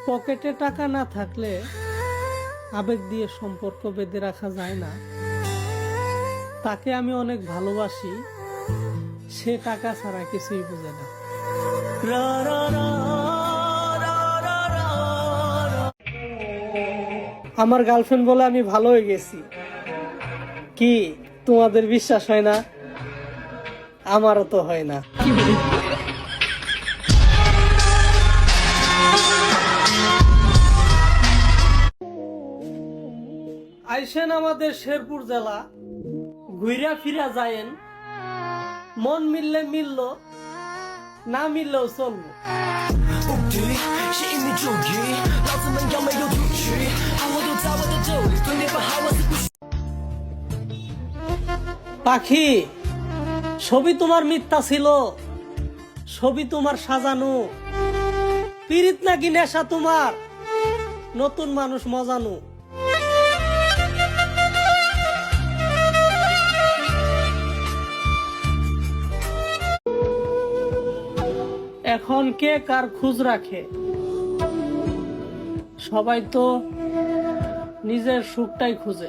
পকেটে টাকা না থাকলে আবেগ দিয়ে সম্পর্ক বেঁধে রাখা যায় না। তাকে আমি অনেক ভালোবাসি, সে টাকা ছাড়া কিছুই বোঝে না। আমার গার্লফ্রেন্ড বলে আমি ভালো হয়ে গেছি। কি তোমাদের বিশ্বাস হয় না? আমারও তো হয় না। আইসেন আমাদের শেরপুর জেলা, ঘুইরা ফিরা যায়েন, মন মিললে মিলল, না মিললেও চলবো। পাখি, ছবি তোমার মিথ্যা ছিল, ছবি তোমার সাজানো, পীড়িত নাকি নেশা তোমার, নতুন মানুষ মজানো। এখন কে কার খোঁজ রাখে? সবাই তো নিজের সুখটাই খুঁজে।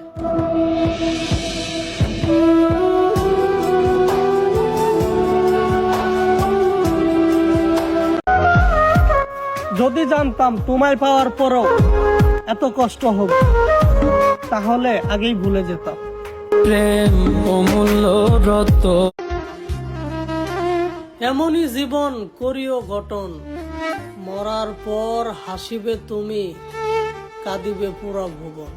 যদি জানতাম তোমায় পাওয়ার পরও এত কষ্ট হবে, তাহলে আগেই ভুলে যেতাম। প্রেম অমূল্য রত্ন, এমনই জীবন করিও গঠন, মরার পর হাসিবে তুমি, কাঁদিবে পুরা ভুবন।